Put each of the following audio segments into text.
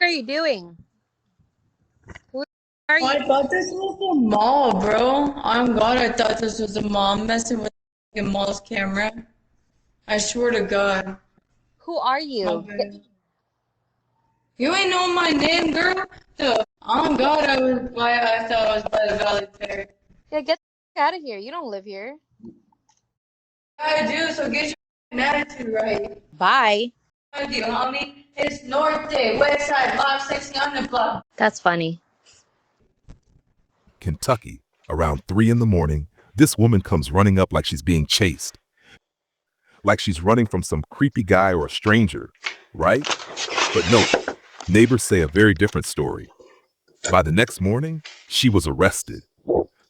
are you doing? Who are Oh, I you? thought this was a mall, bro. On God, I thought this was a mall. I'm messing with the mall's camera. I swear to God. Who are My you? bad. You ain't know my name, girl? On God, I thought I was by the Valley Fair. Yeah, get out of here. You don't live here. I do, so get your attitude right. Bye. With you, homie. It's North Day, West Side, Block 60 on the block. That's funny. Kentucky, around 3 in the morning, this woman comes running up like she's being chased. Like she's running from some creepy guy or a stranger, right? But no, neighbors say a very different story. By the next morning, she was arrested.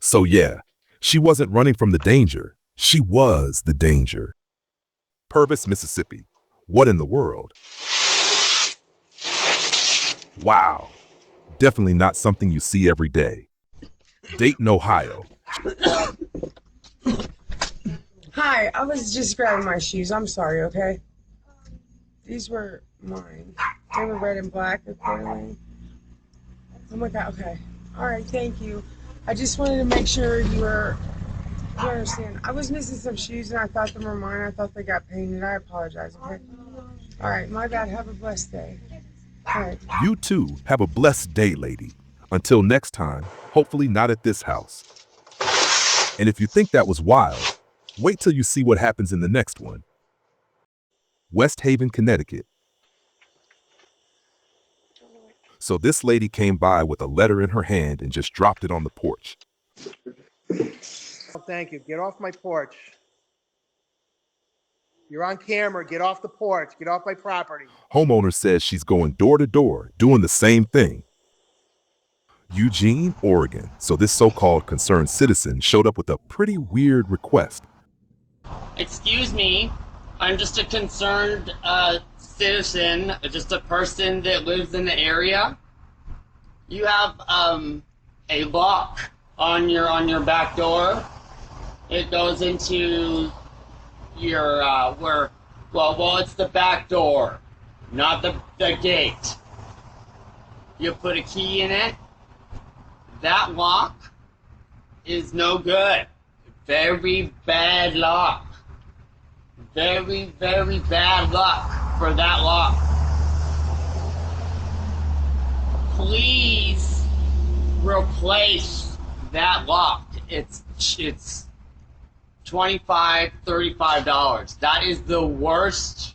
So yeah, she wasn't running from the danger. She was the danger. Purvis, Mississippi. What in the world? Wow. Definitely not something you see every day. Dayton, Ohio. Hi, I was just grabbing my shoes. I'm sorry, okay? These were mine. They were red and black, apparently. Oh my God, okay. All right, thank you. I just wanted to make sure you understand. I was missing some shoes and I thought them were mine. I thought they got painted. I apologize, okay? All right, my bad. Have a blessed day. All right. You too have a blessed day, lady. Until next time, hopefully not at this house. And if you think that was wild, wait till you see what happens in the next one. West Haven, Connecticut. So this lady came by with a letter in her hand and just dropped it on the porch. Oh, thank you. Get off my porch. You're on camera. Get off the porch. Get off my property. Homeowner says she's going door to door, doing the same thing. Eugene, Oregon. So this so-called concerned citizen showed up with a pretty weird request. Excuse me, I'm just a concerned citizen, just a person that lives in the area. You have a lock on your back door. It goes into your well, it's the back door, not the gate. You put a key in it. That lock is no good. Very bad lock. Very, very bad luck for that lock. Please replace that lock. It's $25, $35. That is the worst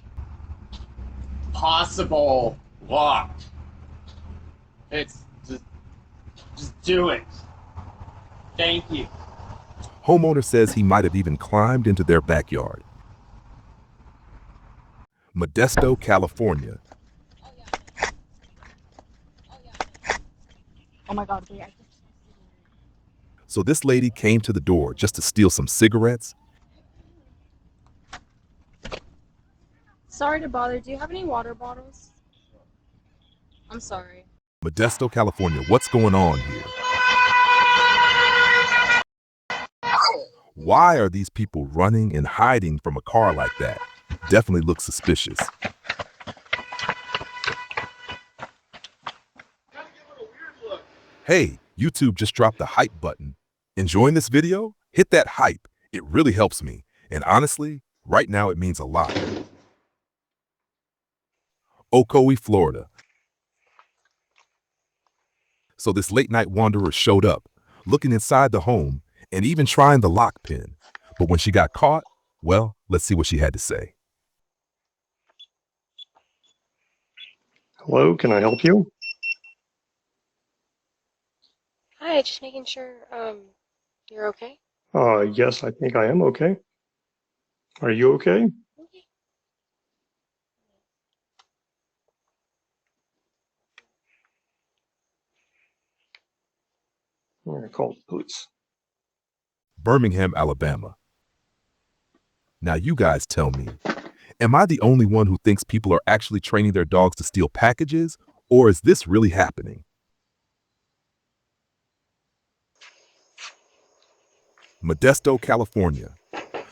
possible lock. It's just do it. Thank you. Homeowner says he might have even climbed into their backyard. Modesto, California. Oh my God, wait. So this lady came to the door just to steal some cigarettes. Sorry to bother. Do you have any water bottles? I'm sorry. Modesto, California. What's going on here? Why are these people running and hiding from a car like that? Definitely looks suspicious. Hey, YouTube just dropped the hype button. Enjoying this video? Hit that hype. It really helps me. And honestly, right now it means a lot. Ocoee, Florida. So this late night wanderer showed up, looking inside the home and even trying the lock pin. But when she got caught, well, let's see what she had to say. Hello, can I help you? Hi, just making sure you're okay. Yes, I think I am okay. Are you okay? Okay. I'm gonna call the police. Birmingham, Alabama. Now you guys tell me, am I the only one who thinks people are actually training their dogs to steal packages, or is this really happening? Modesto, California.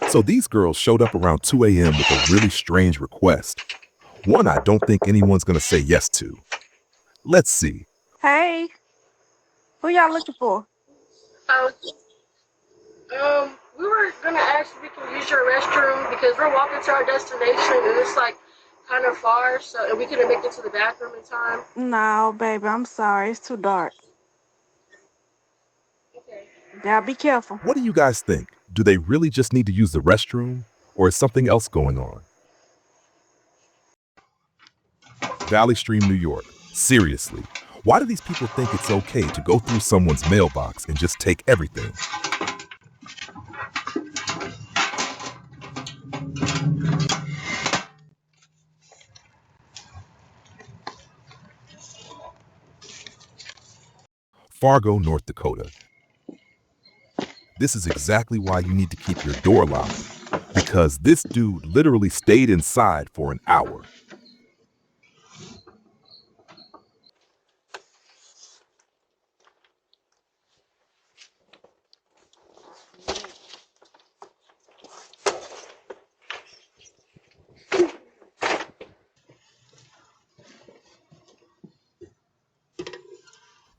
So these girls showed up around 2 a.m. with a really strange request. One I don't think anyone's gonna say yes to. Let's see. Hey, who y'all looking for? Uh, we were gonna ask if we can use your restroom because we're walking to our destination and it's like kind of far, so and we couldn't make it to the bathroom in time. No, baby, I'm sorry. It's too dark. Okay. Now be careful. What do you guys think? Do they really just need to use the restroom, or is something else going on? Valley Stream, New York. Seriously, why do these people think it's okay to go through someone's mailbox and just take everything? Fargo, North Dakota. This is exactly why you need to keep your door locked, because this dude literally stayed inside for an hour.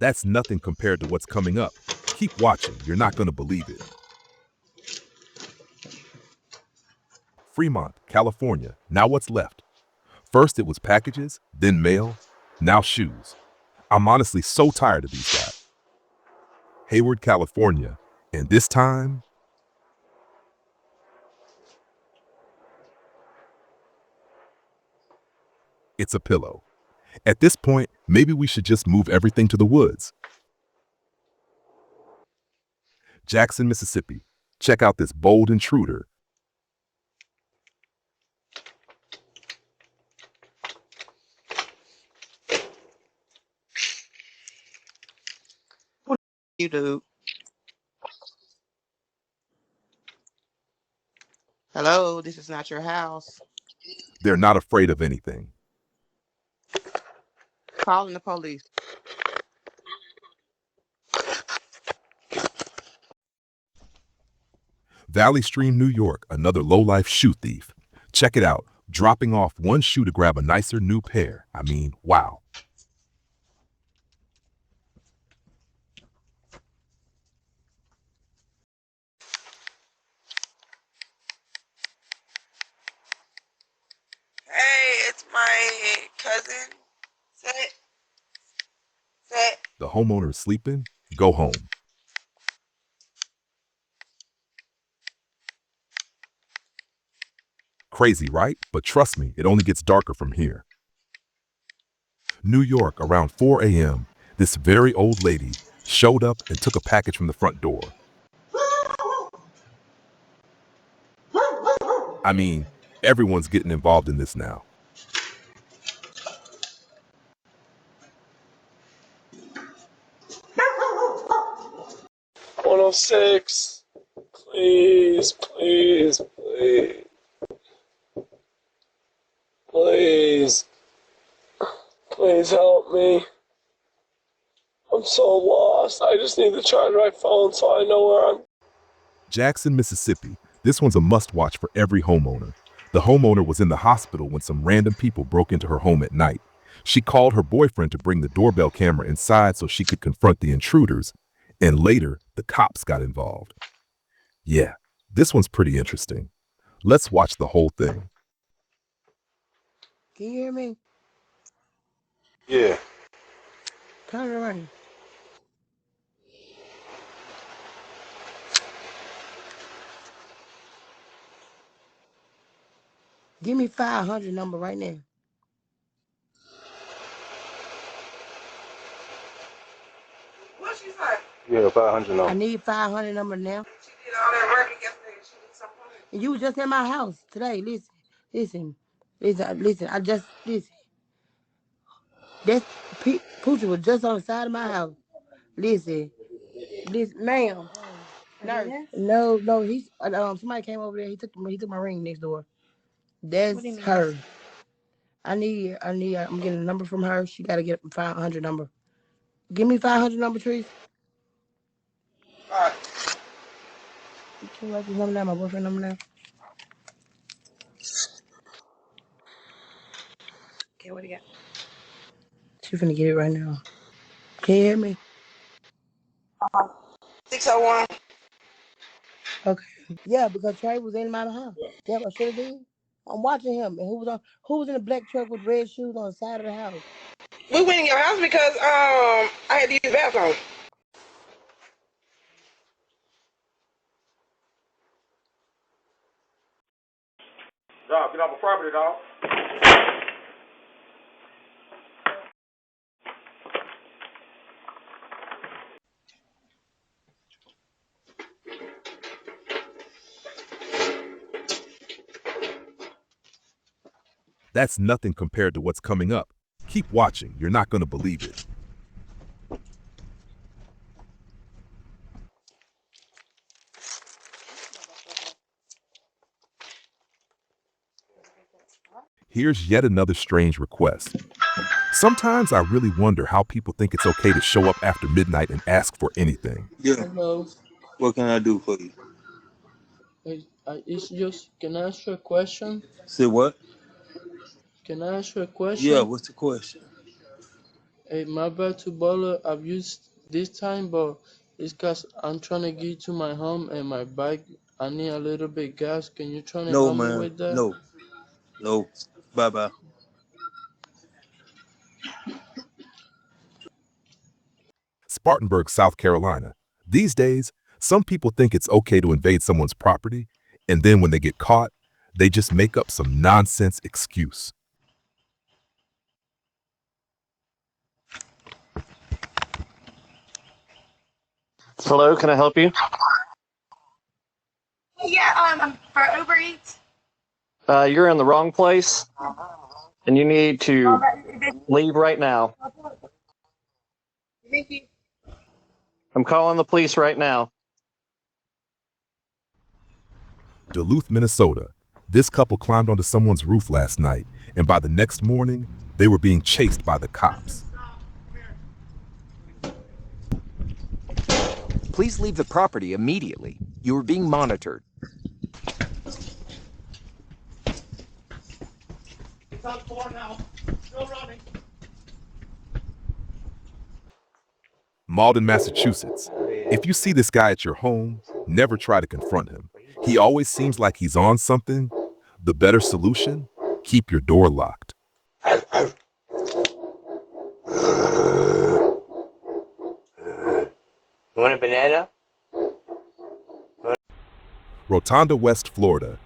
That's nothing compared to what's coming up. Keep watching, you're not going to believe it. Fremont, California. Now what's left? First it was packages, then mail, now shoes. I'm honestly so tired of these guys. Hayward, California. And this time, it's a pillow. At this point, maybe we should just move everything to the woods. Jackson, Mississippi. Check out this bold intruder. You do. Hello, this is not your house. They're not afraid of anything. Calling the police. Valley Stream, New York, another low-life shoe thief. Check it out, dropping off one shoe to grab a nicer new pair. I mean, wow. Hey, it's my cousin. Sit. The homeowner is sleeping? Go home. Crazy, right? But trust me, it only gets darker from here. New York, around 4 a.m., this very old lady showed up and took a package from the front door. I mean, everyone's getting involved in this now. 106. Please, please, please. Please. Please help me. I'm so lost. I just need to charge my phone so I know where I'm. Jackson, Mississippi. This one's a must-watch for every homeowner. The homeowner was in the hospital when some random people broke into her home at night. She called her boyfriend to bring the doorbell camera inside so she could confront the intruders, and later, the cops got involved. Yeah, this one's pretty interesting. Let's watch the whole thing. Can you hear me? Yeah. Turn it around. Give me 500 number right now. What she say? Yeah, 500 I number. need 500 number now. She did all that work yesterday and she needs some money. And you was just in my house today. Listen. I just listen. That's Poochie was just on the side of my house. Listen, ma'am. Nurse. No. He's somebody came over there. He took my ring next door. That's her. I'm getting a number from her. She got to get 500 number. Give me 500 number, Trees. All right. You can write this number down, my boyfriend number down. Okay, what do you got? She finna get it right now. Can you hear me? 601. Okay. Yeah, because Trey was in my house. Yeah, I should have did. I'm watching him, and who was in the black truck with red shoes on the side of the house? We went in your house because I had to use the bathroom. Dog, get off the property, dog. That's nothing compared to what's coming up. Keep watching. You're not going to believe it. Here's yet another strange request. Sometimes I really wonder how people think it's okay to show up after midnight and ask for anything. Yeah. Hello. What can I do for you? It's just, can I ask you a question? Say what? Can I ask you a Yeah, question? what's the question? Hey, my bad to bother abuse this time, but it's cause I'm trying to get to my home and my bike, I need a little bit gas. Can you try to No, help me man. with that? No. No. Bye-bye. Spartanburg, South Carolina. These days, some people think it's okay to invade someone's property, and then when they get caught, they just make up some nonsense excuse. Hello, can I help you? Yeah, for Uber Eats. You're in the wrong place, and you need to leave right now. Thank you. I'm calling the police right now. Duluth, Minnesota. This couple climbed onto someone's roof last night, and by the next morning, they were being chased by the cops. Please leave the property immediately. You are being monitored. It's on 4 now. Still running. Malden, Massachusetts. If you see this guy at your home, never try to confront him. He always seems like he's on something. The better solution? Keep your door locked. You want a banana? Rotonda, West Florida.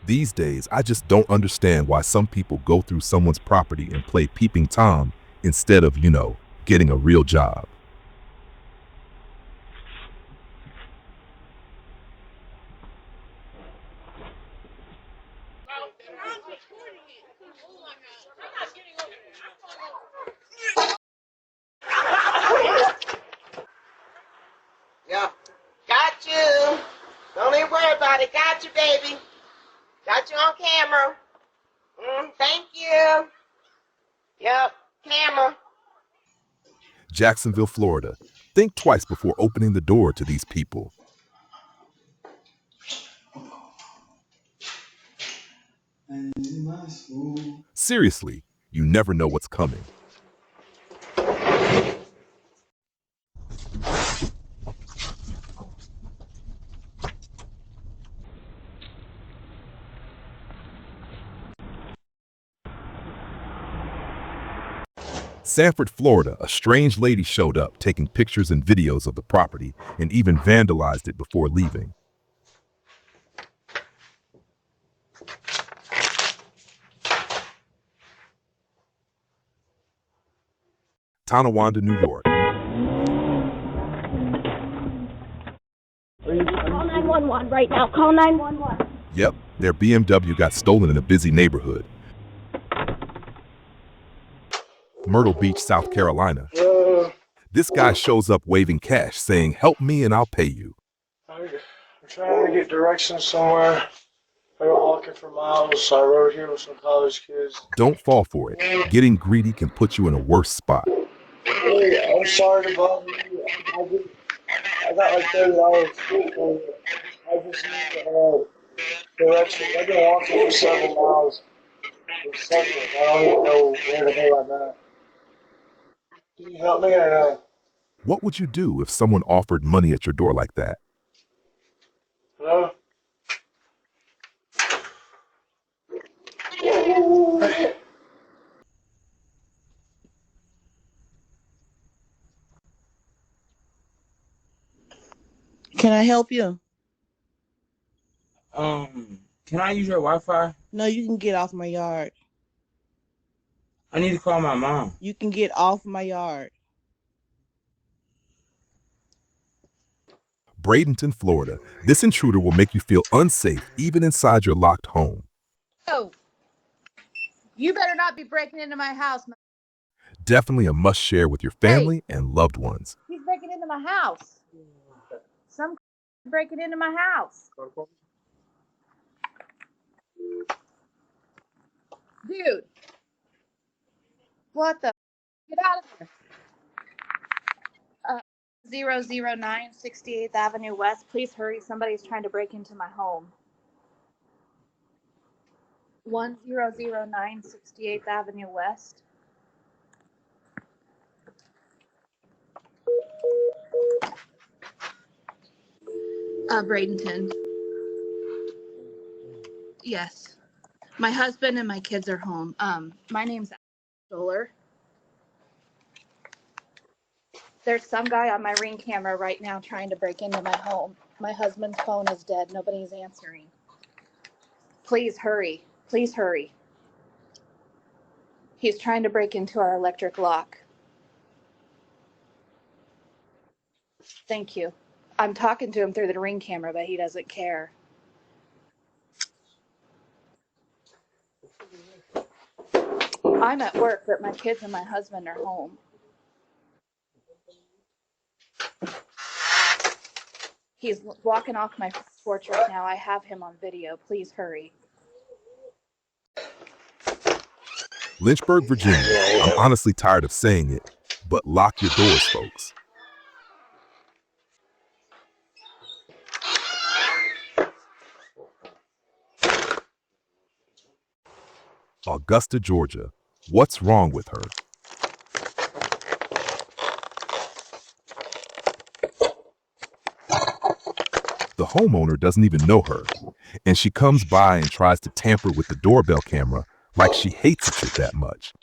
These days, I just don't understand why some people go through someone's property and play peeping Tom instead of, getting a real job. Yeah. Got you. Don't even worry about it. Got you, baby. Got you on camera. Thank you. Yep, camera. Jacksonville, Florida. Think twice before opening the door to these people. Seriously, you never know what's coming. Sanford, Florida, a strange lady showed up taking pictures and videos of the property and even vandalized it before leaving. Tonawanda, New York. Call 911 right now. Call 911. Yep, their BMW got stolen in a busy neighborhood. Myrtle Beach, South Carolina. This guy shows up waving cash, saying, "Help me and I'll pay you." I'm trying to get directions somewhere. I've been walking for miles, so I rode here with some college kids. Don't fall for it. Getting greedy can put you in a worse spot. Hey, I'm sorry to bother you. I got like $30 for it. I just need directions. I've been walking for several miles. I don't even know where to go right now. Can you help me or no? What would you do if someone offered money at your door like that? Hello? Can I help you? Can I use your Wi-Fi? No, you can get off my yard. I need to call my mom. You can get off my yard. Bradenton, Florida. This intruder will make you feel unsafe even inside your locked home. Oh, you better not be breaking into my house. Definitely a must share with your family and loved ones. He's breaking into my house. Some breaking into my house. Dude. What the? Get out of here. 009 68th Avenue West. Please hurry. Somebody's trying to break into my home. 1009 68th Avenue West. Bradenton. Yes. My husband and my kids are home. My name's Stoller. There's some guy on my Ring camera right now trying to break into my home. My husband's phone is dead. Nobody's answering. Please hurry. Please hurry. He's trying to break into our electric lock. Thank you. I'm talking to him through the Ring camera, but he doesn't care. I'm at work, but my kids and my husband are home. He's walking off my porch right now. I have him on video. Please hurry. Lynchburg, Virginia. I'm honestly tired of saying it, but lock your doors, folks. Augusta, Georgia. What's wrong with her? The homeowner doesn't even know her, and she comes by and tries to tamper with the doorbell camera like she hates it that much.